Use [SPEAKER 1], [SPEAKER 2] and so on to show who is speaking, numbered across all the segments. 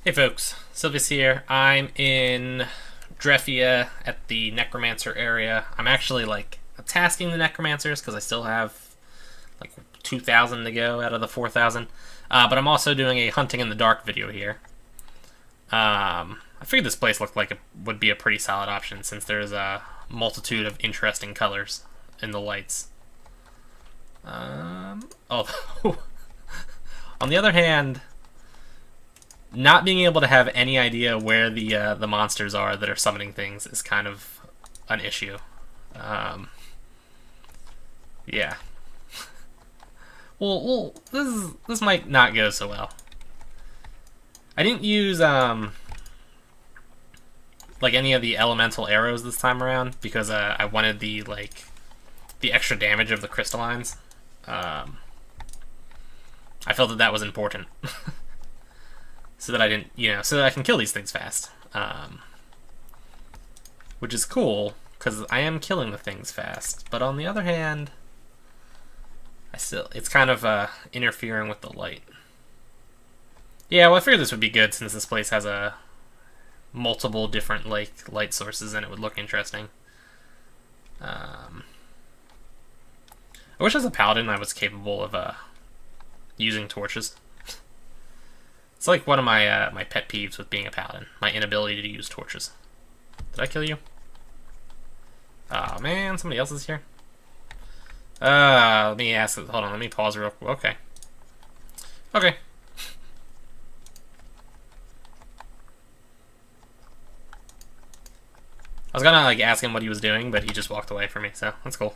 [SPEAKER 1] Hey folks, Sylvius here. I'm in Drefia at the Necromancer area. I'm actually tasking the Necromancers because I still have like 2,000 to go out of the 4,000. But I'm also doing a hunting in the dark video here. I figured this place looked like it would be a pretty solid option since there's a multitude of interesting colors in the lights. Although, on the other hand, not being able to have any idea where the monsters are that are summoning things is kind of an issue. Yeah. Well, this might not go so well. I didn't use any of the elemental arrows this time around because I wanted the extra damage of the crystallines. I felt that was important. So that I didn't, so that I can kill these things fast. Which is cool, because I am killing the things fast. But on the other hand, it's kind of interfering with the light. Yeah, well, I figured this would be good since this place has multiple different light sources and it would look interesting. I wish as a paladin I was capable of using torches. It's like one of my my pet peeves with being a paladin, my inability to use torches. Did I kill you? Oh man, somebody else is here. Let me ask. Hold on, let me pause real quick. Okay. Okay. I was gonna ask him what he was doing, but he just walked away from me, so that's cool.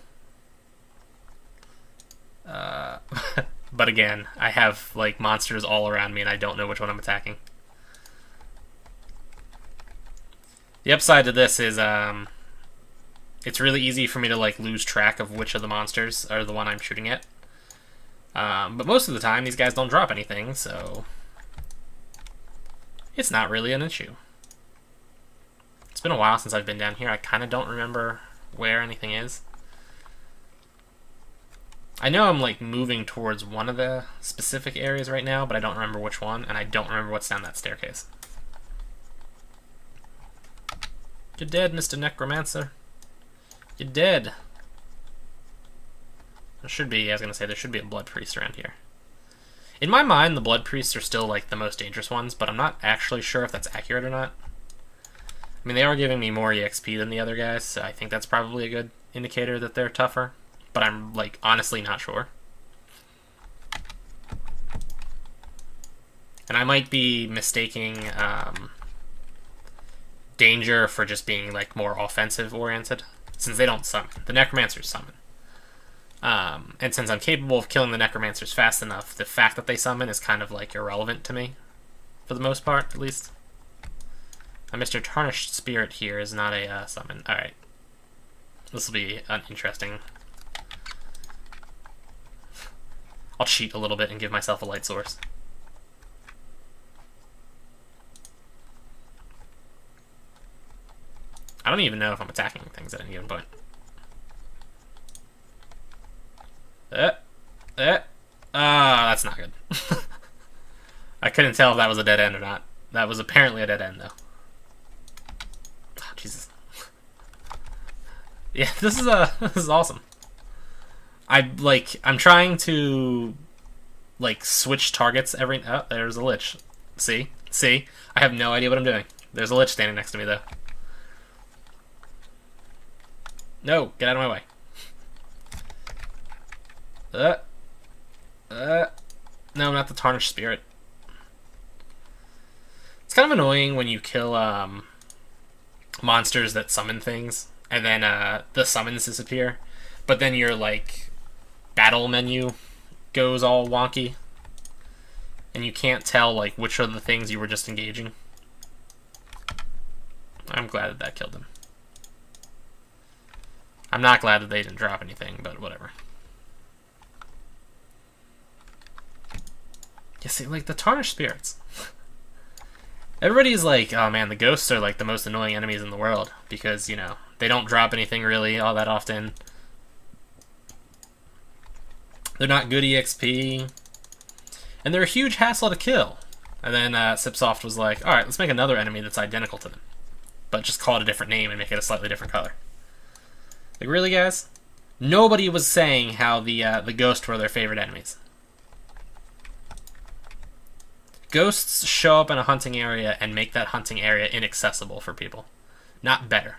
[SPEAKER 1] But again, I have monsters all around me and I don't know which one I'm attacking. The upside to this is it's really easy for me to lose track of which of the monsters are the one I'm shooting at. But most of the time these guys don't drop anything, so it's not really an issue. It's been a while since I've been down here. I kind of don't remember where anything is. I know I'm moving towards one of the specific areas right now, but I don't remember which one, and I don't remember what's down that staircase. You're dead, Mr. Necromancer. You're dead. There should be, I was gonna say, there should be a blood priest around here. In my mind, the blood priests are still the most dangerous ones, but I'm not actually sure if that's accurate or not. I mean, they are giving me more EXP than the other guys, so I think that's probably a good indicator that they're tougher. But I'm honestly not sure. And I might be mistaking danger for just being more offensive oriented, since they don't summon. The Necromancers summon. And since I'm capable of killing the Necromancers fast enough, the fact that they summon is kind of irrelevant to me, for the most part, at least. Mr. Tarnished Spirit here is not a summon. Alright. This will be interesting. I'll cheat a little bit and give myself a light source. I don't even know if I'm attacking things at any given point. That's not good. I couldn't tell if that was a dead end or not. That was apparently a dead end, though. Oh, Jesus. Yeah, this is awesome. I'm trying to switch targets every. Oh, there's a lich. See, I have no idea what I'm doing. There's a lich standing next to me though. No, get out of my way. No, not the Tarnished Spirit. It's kind of annoying when you kill monsters that summon things, and then the summons disappear, but then your battle menu goes all wonky, and you can't tell which are the things you were just engaging. I'm glad that killed him. I'm not glad that they didn't drop anything, but whatever. You see, the Tarnished Spirits. Everybody's oh man, the ghosts are the most annoying enemies in the world because, they don't drop anything really all that often. They're not good EXP. And they're a huge hassle to kill. And then Sipsoft was like, all right, let's make another enemy that's identical to them, but just call it a different name and make it a slightly different color. Like, really, guys? Nobody was saying how the ghosts were their favorite enemies. Ghosts show up in a hunting area and make that hunting area inaccessible for people, not better.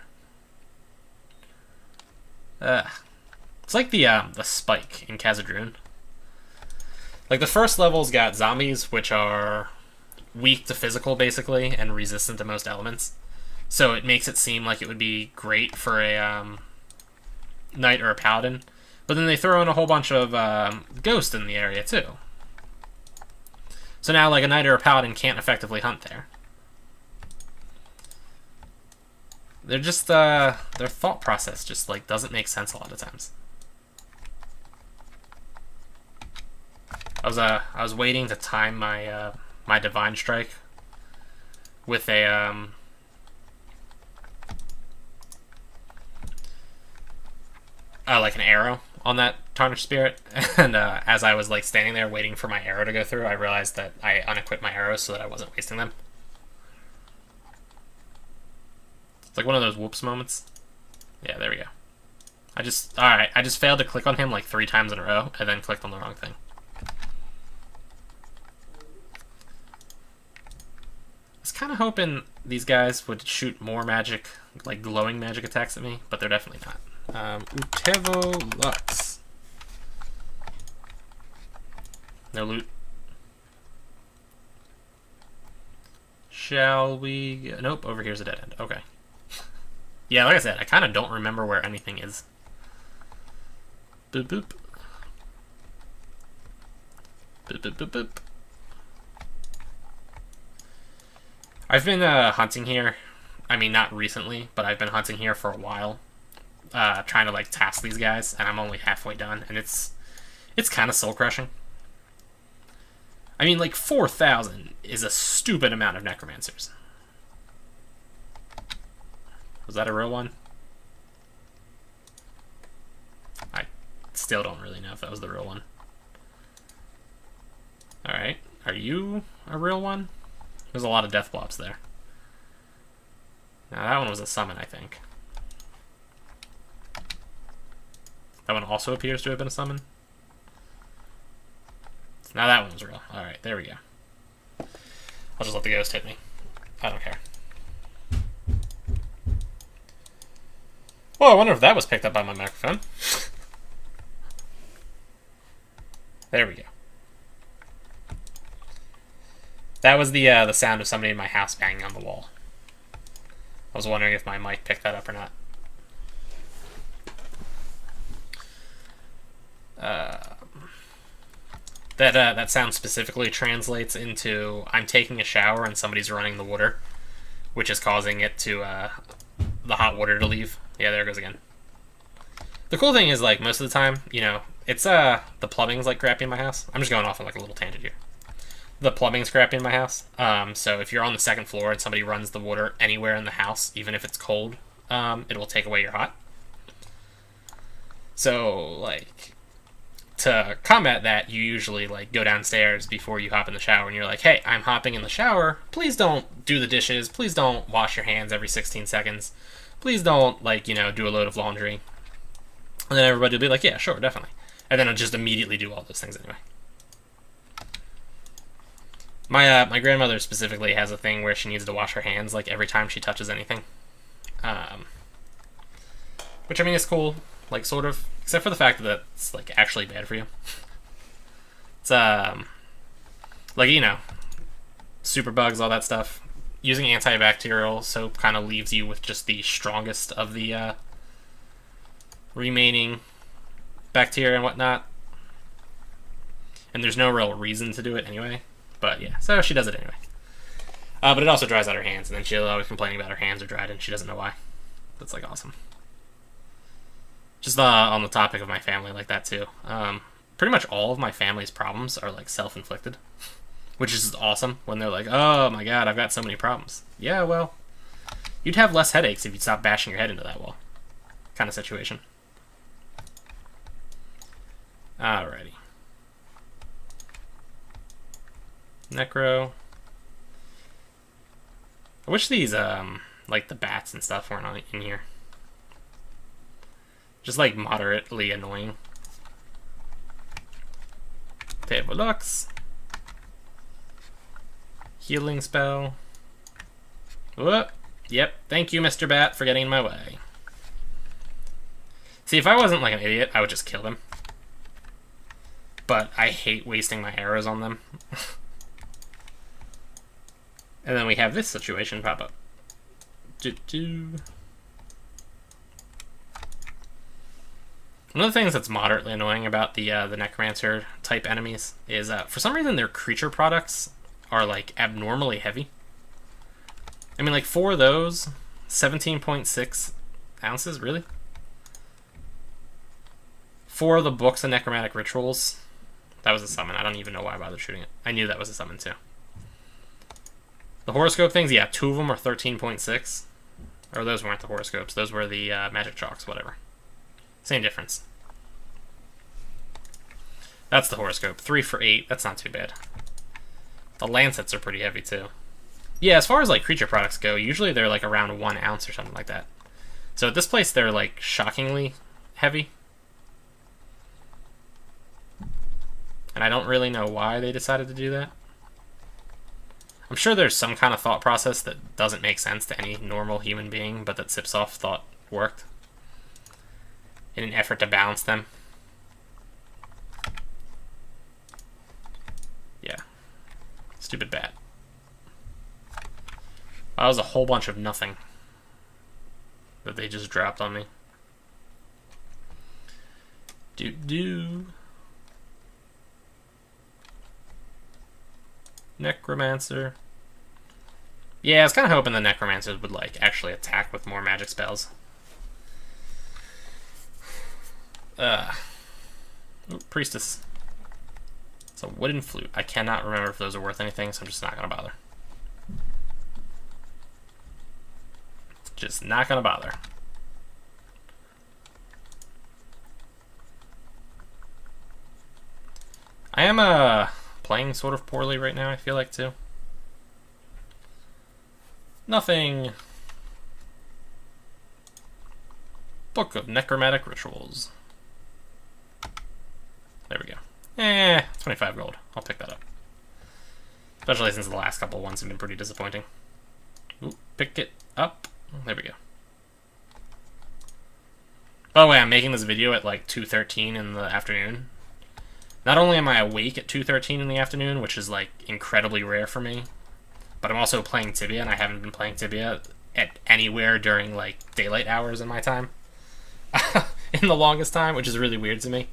[SPEAKER 1] It's like the spike in Khazad-dûm. Like, the first level's got zombies, which are weak to physical, basically, and resistant to most elements. So it makes it seem like it would be great for a knight or a paladin. But then they throw in a whole bunch of ghosts in the area, too. So now, like, a knight or a paladin can't effectively hunt there. They're just, their thought process just, like, doesn't make sense a lot of times. I was waiting to time my, my Divine Strike with a, like an arrow on that Tarnished Spirit, and as I was like standing there waiting for my arrow to go through, I realized that I unequipped my arrows so that I wasn't wasting them. It's like one of those whoops moments. Yeah, there we go. I just failed to click on him like 3 times in a row, and then clicked on the wrong thing. I was kind of hoping these guys would shoot more magic, like glowing magic attacks at me, but they're definitely not. Utevo Lux. No loot. Shall we... Nope, over here's a dead end. Okay. Yeah, like I said, I kind of don't remember where anything is. Boop, boop. Boop, boop, boop, boop. I've been hunting here. I mean, not recently, but I've been hunting here for a while. Trying to like task these guys, and I'm only halfway done, and it's kind of soul crushing. I mean, like 4,000 is a stupid amount of necromancers. Was that a real one? I still don't really know if that was the real one. All right, are you a real one? There's a lot of death blobs there. Now that one was a summon, I think. That one also appears to have been a summon. Now that one's real. Alright, there we go. I'll just let the ghost hit me. I don't care. Well, I wonder if that was picked up by my microphone. There we go. That was the sound of somebody in my house banging on the wall. I was wondering if my mic picked that up or not. That sound specifically translates into I'm taking a shower and somebody's running the water, which is causing it to the hot water to leave. Yeah, there it goes again. The cool thing is, like, most of the time, you know, it's the plumbing's like crappy in my house. I'm just going off on like a little tangent here. The plumbing's crappy in my house. So if you're on the 2nd floor and somebody runs the water anywhere in the house, even if it's cold, it will take away your hot. So, like, to combat that, you usually, like, go downstairs before you hop in the shower and you're like, hey, I'm hopping in the shower. Please don't do the dishes. Please don't wash your hands every 16 seconds. Please don't, like, you know, do a load of laundry. And then everybody will be like, yeah, sure, definitely. And then I'll just immediately do all those things anyway. My grandmother specifically has a thing where she needs to wash her hands, like, every time she touches anything. Which, I mean, is cool, like, sort of. Except for the fact that it's, like, actually bad for you. It's, like, you know, super bugs, all that stuff. Using antibacterial soap kind of leaves you with just the strongest of the, remaining bacteria and whatnot. And there's no real reason to do it anyway. But yeah, so she does it anyway. But it also dries out her hands, and then she'll always complaining about her hands are dried, and she doesn't know why. That's, like, awesome. Just on the topic of my family, like that too. Pretty much all of my family's problems are, like, self-inflicted. Which is awesome when they're like, oh my god, I've got so many problems. Yeah, well, you'd have less headaches if you'd stop bashing your head into that wall. Kind of situation. Alrighty. Necro. I wish these, like the bats and stuff weren't in here. Just like moderately annoying. Table Lux. Healing spell. Whoop. Yep. Thank you, Mr. Bat, for getting in my way. See, if I wasn't like an idiot, I would just kill them. But I hate wasting my arrows on them. And then we have this situation pop up. One of the things that's moderately annoying about the Necromancer type enemies is for some reason their creature products are like abnormally heavy. I mean, like 4 of those, 17.6 ounces, really? 4 of the books of Necromantic Rituals. That was a summon. I don't even know why I bothered shooting it. I knew that was a summon too. The horoscope things, yeah, 2 of them are 13.6. Or those weren't the horoscopes. Those were the magic chalks, whatever. Same difference. That's the horoscope. 3 for 8. That's not too bad. The lancets are pretty heavy too. Yeah, as far as like creature products go, usually they're like around 1 ounce or something like that. So at this place, they're like shockingly heavy. And I don't really know why they decided to do that. I'm sure there's some kind of thought process that doesn't make sense to any normal human being, but that Sipsoft thought worked in an effort to balance them. Yeah. Stupid bat. That was a whole bunch of nothing that they just dropped on me. Necromancer. Yeah, I was kind of hoping the Necromancers would like actually attack with more magic spells. Ooh, Priestess. It's a wooden flute. I cannot remember if those are worth anything, so I'm just not gonna bother. Just not gonna bother. I am playing sort of poorly right now, I feel like, too. Nothing. Book of Necromantic Rituals. There we go. 25 gold. I'll pick that up. Especially since the last couple ones have been pretty disappointing. Ooh, pick it up. There we go. By the way, I'm making this video at like 2:13 in the afternoon. Not only am I awake at 2:13 in the afternoon, which is like incredibly rare for me, but I'm also playing Tibia, and I haven't been playing Tibia at anywhere during like daylight hours in my time. In the longest time, which is really weird to me.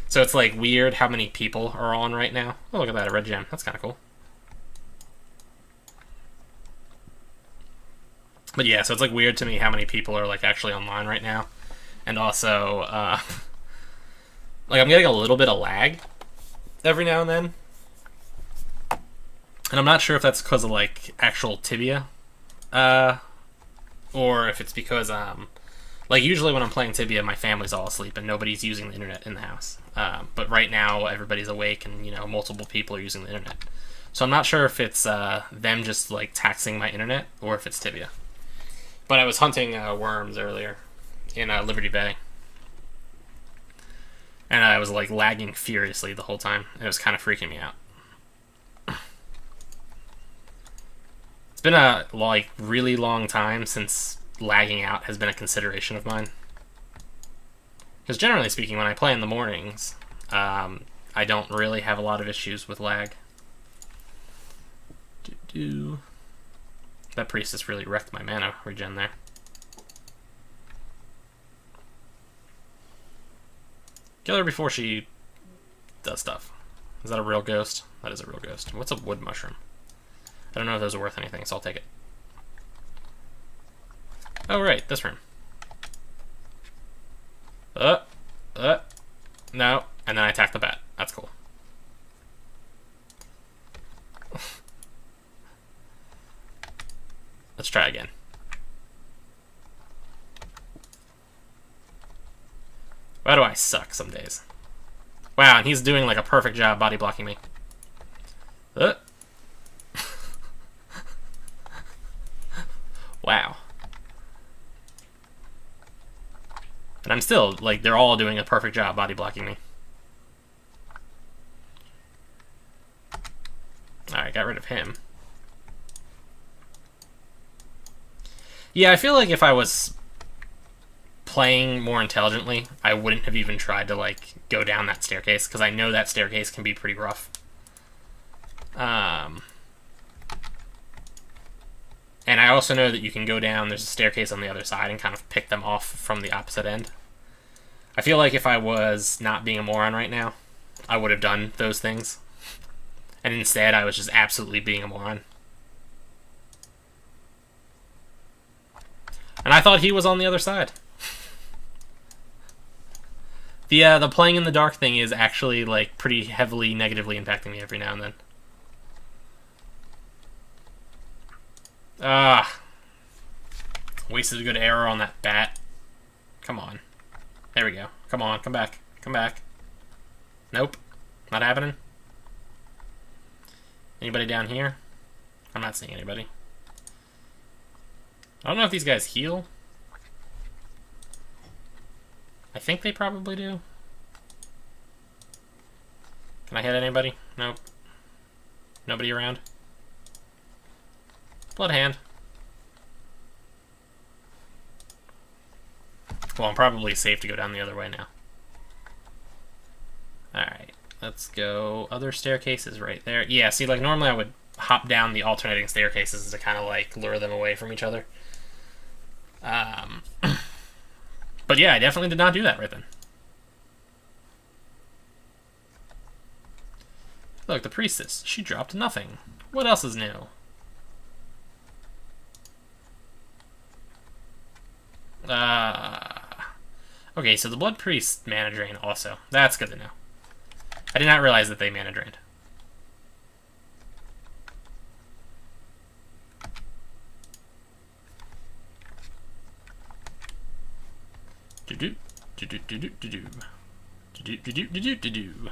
[SPEAKER 1] So it's like weird how many people are on right now. Oh, look at that, a red gem. That's kind of cool. But yeah, so it's like weird to me how many people are like actually online right now. And also, like I'm getting a little bit of lag every now and then. And I'm not sure if that's because of like actual Tibia, or if it's because like usually when I'm playing Tibia, my family's all asleep and nobody's using the internet in the house. But right now everybody's awake and you know multiple people are using the internet. So I'm not sure if it's them just like taxing my internet or if it's Tibia. But I was hunting worms earlier in Liberty Bay, and I was like lagging furiously the whole time. It was kind of freaking me out. It's been a like really long time since lagging out has been a consideration of mine. Because generally speaking, when I play in the mornings, I don't really have a lot of issues with lag. That priestess really wrecked my mana regen there. Kill her before she does stuff. Is that a real ghost? That is a real ghost. What's a wood mushroom? I don't know if those are worth anything, so I'll take it. Oh, right, this room. No. And then I attack the bat. That's cool. Let's try again. Why do I suck some days? Wow, and he's doing like a perfect job body blocking me. And I'm still, like, they're all doing a perfect job body blocking me. Alright, got rid of him. Yeah, I feel like if I was playing more intelligently, I wouldn't have even tried to, like, go down that staircase, because I know that staircase can be pretty rough. And I also know that you can go down, there's a staircase on the other side, and kind of pick them off from the opposite end. I feel like if I was not being a moron right now, I would have done those things. And instead, I was just absolutely being a moron. And I thought he was on the other side. The playing in the dark thing is actually, like, pretty heavily negatively impacting me every now and then. Wasted a good arrow on that bat. Come on. There we go. Come on, come back. Come back. Nope. Not happening. Anybody down here? I'm not seeing anybody. I don't know if these guys heal. I think they probably do. Can I hit anybody? Nope. Nobody around? Bloodhand. Well, I'm probably safe to go down the other way now. Alright, let's go. Other staircases right there. Yeah, see, like, normally I would hop down the alternating staircases to kind of, like, lure them away from each other. But yeah, I definitely did not do that right then. Look, the priestess. She dropped nothing. What else is new? Okay, so the Blood Priest mana drain also. That's good to know. I did not realize that they mana drained. Do-do, do-do-do-do-do-do. Do-do-do-do-do-do-do.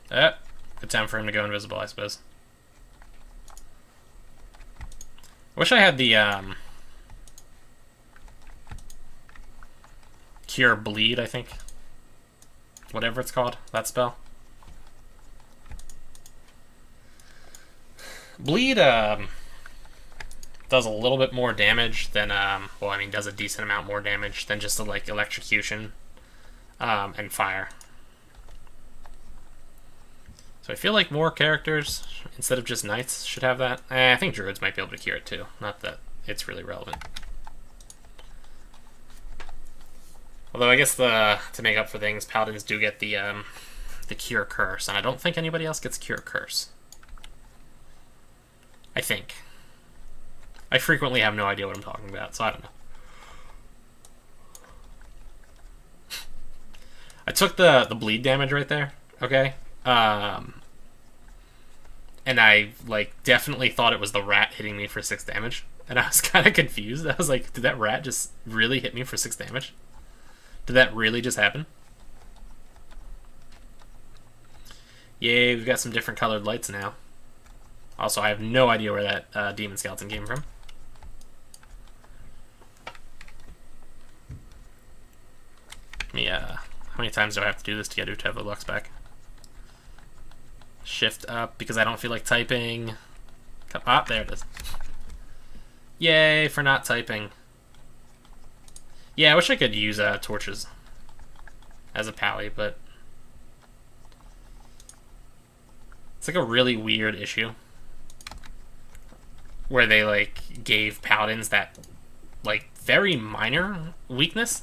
[SPEAKER 1] Good time for him to go invisible, I suppose. I wish I had the Cure Bleed, I think. Whatever it's called, that spell. Bleed does a little bit more damage than, well, I mean, does a decent amount more damage than just like electrocution and fire. So I feel like more characters, instead of just knights, should have that. I think druids might be able to cure it too. Not that it's really relevant. Although I guess to make up for things, paladins do get the cure curse, and I don't think anybody else gets cure curse. I think. I frequently have no idea what I'm talking about, so I don't know. I took the bleed damage right there, okay? And I, like, definitely thought it was the rat hitting me for 6 damage. And I was kind of confused. I was like, did that rat just really hit me for 6 damage? Did that really just happen? Yay, we've got some different colored lights now. Also, I have no idea where that demon skeleton came from. Yeah, how many times do I have to do this to get Utev Lux back? Shift up because I don't feel like typing. Ah, there it is. Yay for not typing. Yeah, I wish I could use torches as a pally, but it's like a really weird issue where they like gave paladins that like very minor weakness.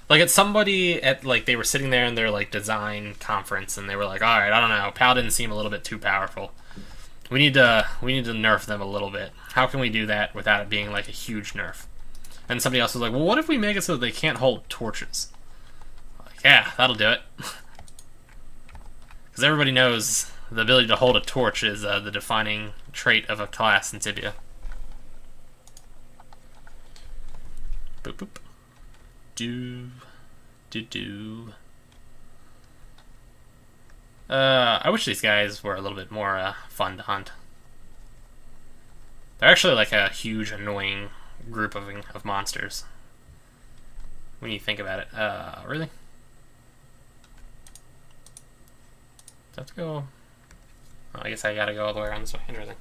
[SPEAKER 1] Like, it's somebody at, like, they were sitting there in their, like, design conference, and they were like, alright, I don't know, paladins seem a little bit too powerful. We need to nerf them a little bit. How can we do that without it being, like, a huge nerf? And somebody else was like, well, what if we make it so that they can't hold torches? Like, yeah, that'll do it. Because everybody knows the ability to hold a torch is the defining trait of a class in Tibia. Boop, boop. I wish these guys were a little bit more fun to hunt. They're actually like a huge, annoying group of monsters. When you think about it. Really? Do I have to go? Oh, I guess I gotta go all the way around this way. Interesting.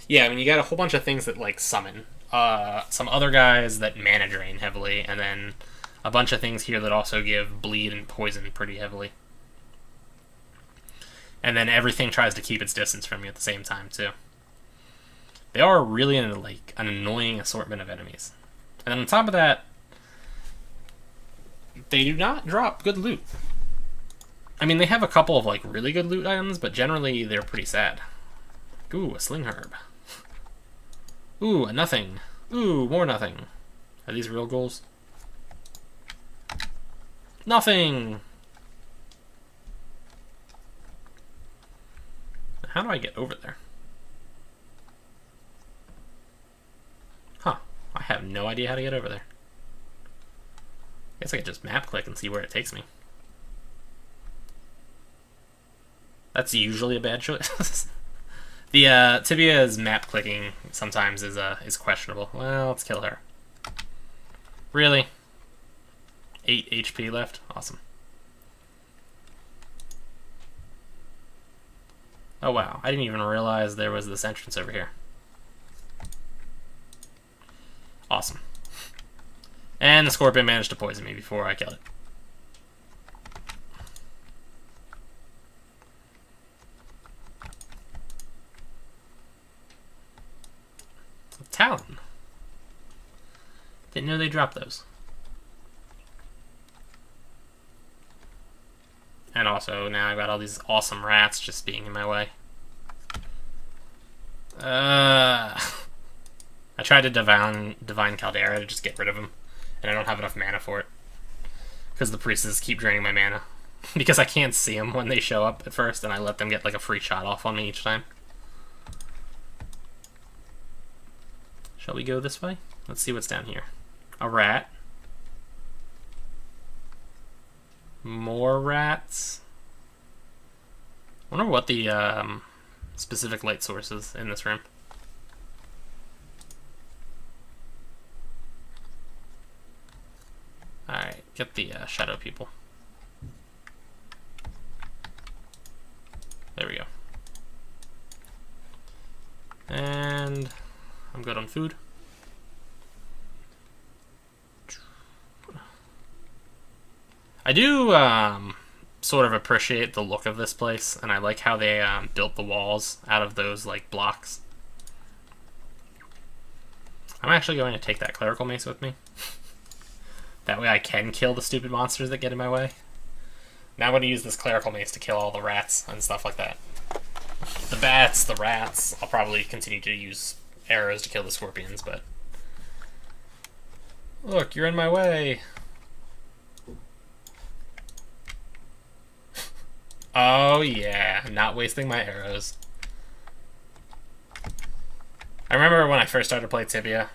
[SPEAKER 1] Yeah, I mean, you got a whole bunch of things that, like, summon. Some other guys that mana drain heavily, and then a bunch of things here that also give bleed and poison pretty heavily. And then everything tries to keep its distance from you at the same time, too. They are really an annoying assortment of enemies. And then on top of that, they do not drop good loot. I mean, they have a couple of, like, really good loot items, but generally they're pretty sad. Ooh, a sling herb. Ooh, a nothing. Ooh, more nothing. Are these real goals? Nothing! How do I get over there? Huh. I have no idea how to get over there. I guess I could just map click and see where it takes me. That's usually a bad choice. The Tibia's map clicking sometimes is questionable. Well, let's kill her. Really? 8 HP left? Awesome. Oh wow, I didn't even realize there was this entrance over here. Awesome. And the scorpion managed to poison me before I killed it. Talon. Didn't know they dropped those. And also, now I've got all these awesome rats just being in my way. I tried to Divine Caldera to just get rid of him, and I don't have enough mana for it. Because the priests keep draining my mana. Because I can't see them when they show up at first, and I let them get like a free shot off on me each time. Shall we go this way? Let's see what's down here. A rat. More rats. I wonder what the specific light source is in this room. Alright, get the shadow people. There we go. And I'm good on food. I do sort of appreciate the look of this place, and I like how they built the walls out of those like blocks. I'm actually going to take that clerical mace with me. That way I can kill the stupid monsters that get in my way. Now I'm going to use this clerical mace to kill all the rats and stuff like that. The bats, the rats, I'll probably continue to use arrows to kill the scorpions, but... Look, you're in my way! Oh yeah, not wasting my arrows. I remember when I first started to play Tibia,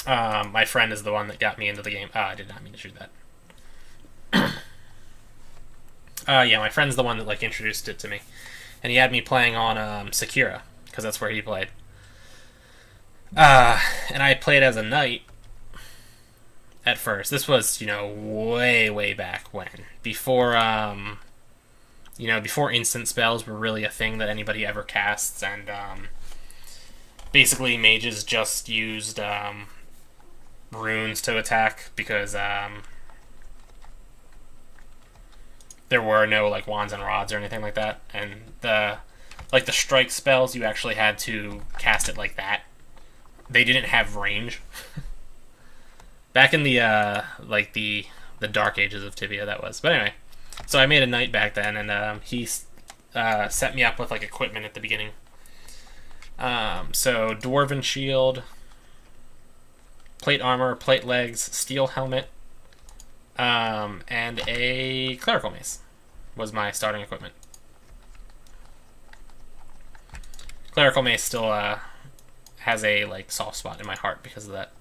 [SPEAKER 1] my friend is the one that got me into the game. I did not mean to shoot that. Yeah, my friend's the one that like introduced it to me. And he had me playing on Sakura, because that's where he played. And I played as a knight at first. This was, you know, way, way back when. Before, you know, before instant spells were really a thing that anybody ever casts, and basically mages just used runes to attack, because there were no like wands and rods or anything like that, and the strike spells you actually had to cast it like that. They didn't have range. Back in the the dark ages of Tibia, that was. But anyway, so I made a knight back then, and he set me up with like equipment at the beginning. So dwarven shield, plate armor, plate legs, steel helmet, and a clerical mace was my starting equipment. Clerical mace still has a like soft spot in my heart because of that.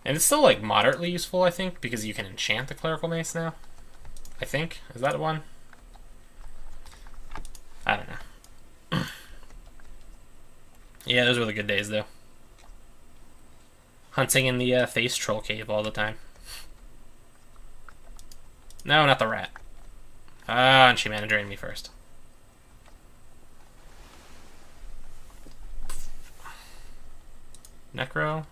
[SPEAKER 1] And it's still like moderately useful, I think, because you can enchant the clerical mace now. I think. Is that one? I don't know. Yeah, those were the good days, though. Hunting in the face troll cave all the time. No, not the rat. Ah, and she mana drained me first. Necro?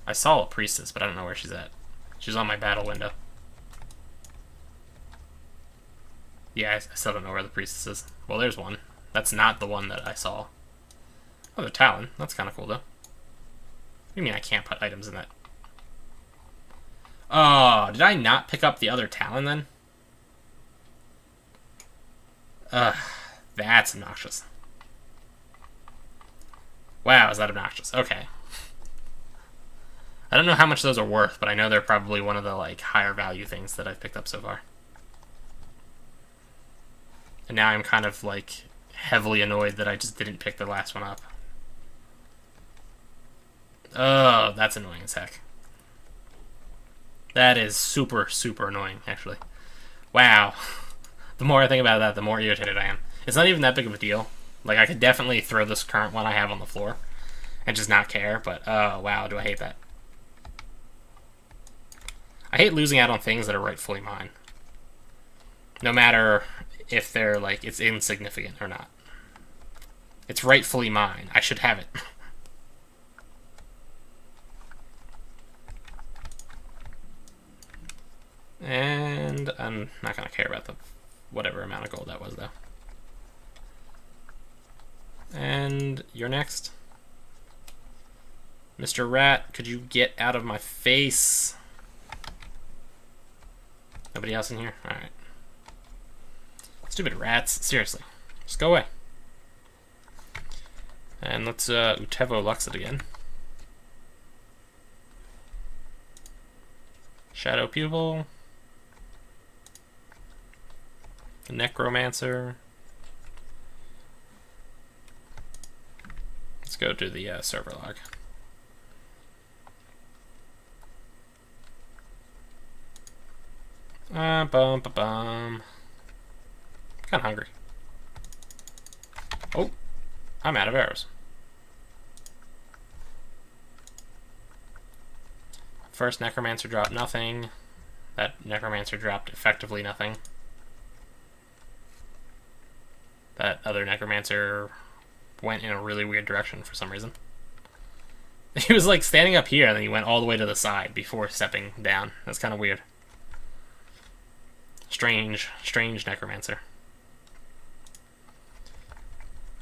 [SPEAKER 1] I saw a priestess, but I don't know where she's at. She's on my battle window. Yeah, I still don't know where the priestess is. Well, there's one. That's not the one that I saw. Oh, the Talon. That's kind of cool, though. What do you mean I can't put items in that? Oh, did I not pick up the other Talon, then? Ugh, that's obnoxious. Wow, is that obnoxious? Okay. I don't know how much those are worth, but I know they're probably one of the, like, higher value things that I've picked up so far. And now I'm kind of, like, heavily annoyed that I just didn't pick the last one up. Oh, that's annoying as heck. That is super, super annoying, actually. Wow. The more I think about that, the more irritated I am. It's not even that big of a deal. Like, I could definitely throw this current one I have on the floor and just not care, but oh, wow, do I hate that. I hate losing out on things that are rightfully mine. No matter if they're, like, it's insignificant or not. It's rightfully mine. I should have it. And I'm not going to care about the whatever amount of gold that was, though. And you're next. Mr. Rat, could you get out of my face? Nobody else in here? Alright. Stupid rats. Seriously. Just go away. And let's Utevo Lux it again. Shadow Pupil. The Necromancer. Let's go do the server log. Bum. Kind of hungry. Oh, I'm out of arrows. First Necromancer dropped nothing. That Necromancer dropped effectively nothing. That other Necromancer went in a really weird direction for some reason. He was like standing up here and then he went all the way to the side before stepping down. That's kind of weird. Strange Necromancer.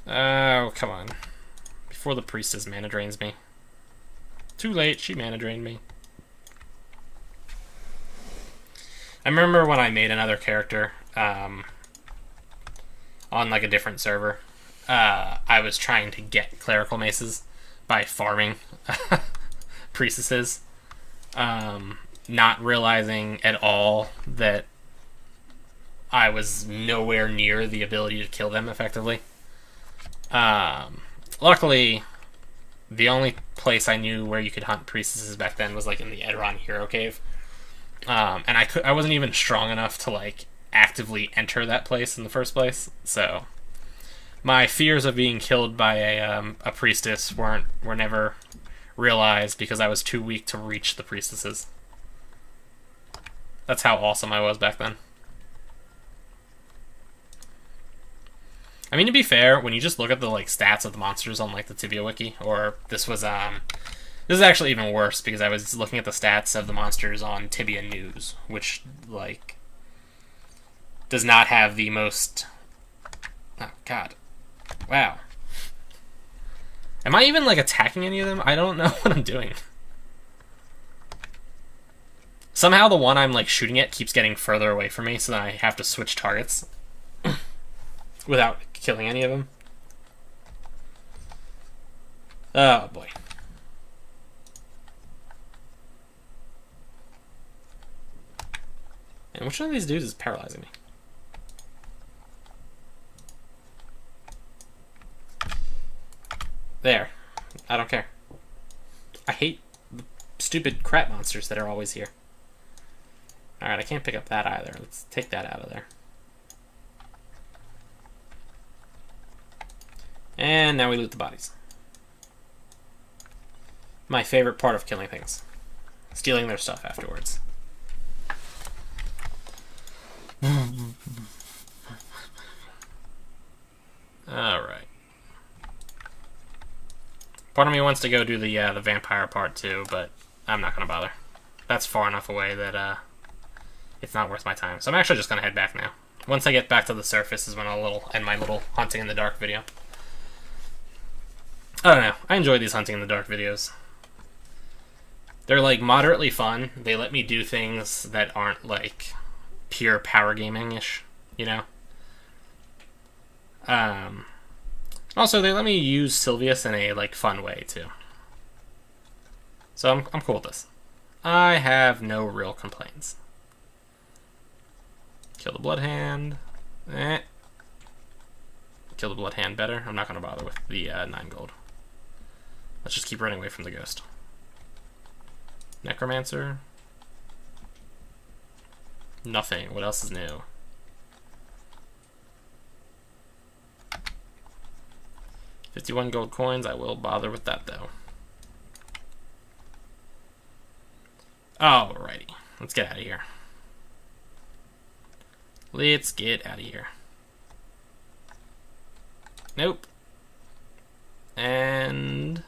[SPEAKER 1] Oh, come on. Before the priestess mana drains me. Too late, she mana drained me. I remember when I made another character on like a different server, I was trying to get clerical maces by farming priestesses, not realizing at all that I was nowhere near the ability to kill them effectively. Luckily, the only place I knew where you could hunt priestesses back then was like in the Edron Hero Cave. And I wasn't even strong enough to like actively enter that place in the first place. So my fears of being killed by a priestess were never realized because I was too weak to reach the priestesses. That's how awesome I was back then. I mean, to be fair, when you just look at the like stats of the monsters on like the Tibia wiki, or this is actually even worse because I was looking at the stats of the monsters on Tibia News, which like does not have the most. Oh God, wow. Am I even like attacking any of them? I don't know what I'm doing. Somehow the one I'm like shooting at keeps getting further away from me, so then I have to switch targets without killing any of them. Oh boy. And which one of these dudes is paralyzing me? There. I don't care. I hate the stupid crap monsters that are always here. Alright, I can't pick up that either. Let's take that out of there. And now we loot the bodies. My favorite part of killing things. Stealing their stuff afterwards. Alright. Part of me wants to go do the vampire part too, but I'm not going to bother. That's far enough away that it's not worth my time. So I'm actually just going to head back now. Once I get back to the surface is when I'll end my little hunting in the dark video. I don't know. I enjoy these hunting in the dark videos. They're like moderately fun. They let me do things that aren't like pure power gaming-ish, you know? Also, they let me use Sylvius in a like fun way too. So I'm cool with this. I have no real complaints. Kill the Bloodhand. Kill the Bloodhand better. I'm not going to bother with the 9 gold. Let's just keep running away from the ghost. Necromancer. Nothing. What else is new? $51 gold coins. I will bother with that though. Alrighty. Let's get out of here. Let's get out of here. Nope. And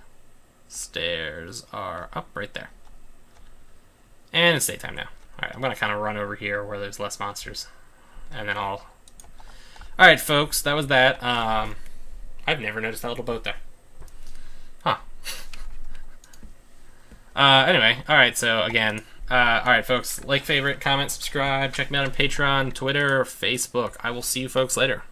[SPEAKER 1] stairs are up right there. And it's daytime now. Alright, I'm going to kind of run over here where there's less monsters. And then I'll... Alright, folks, that was that. I've never noticed that little boat there. Huh. Anyway, alright, so again... alright, folks, like, favorite, comment, subscribe, check me out on Patreon, Twitter, Facebook. I will see you folks later.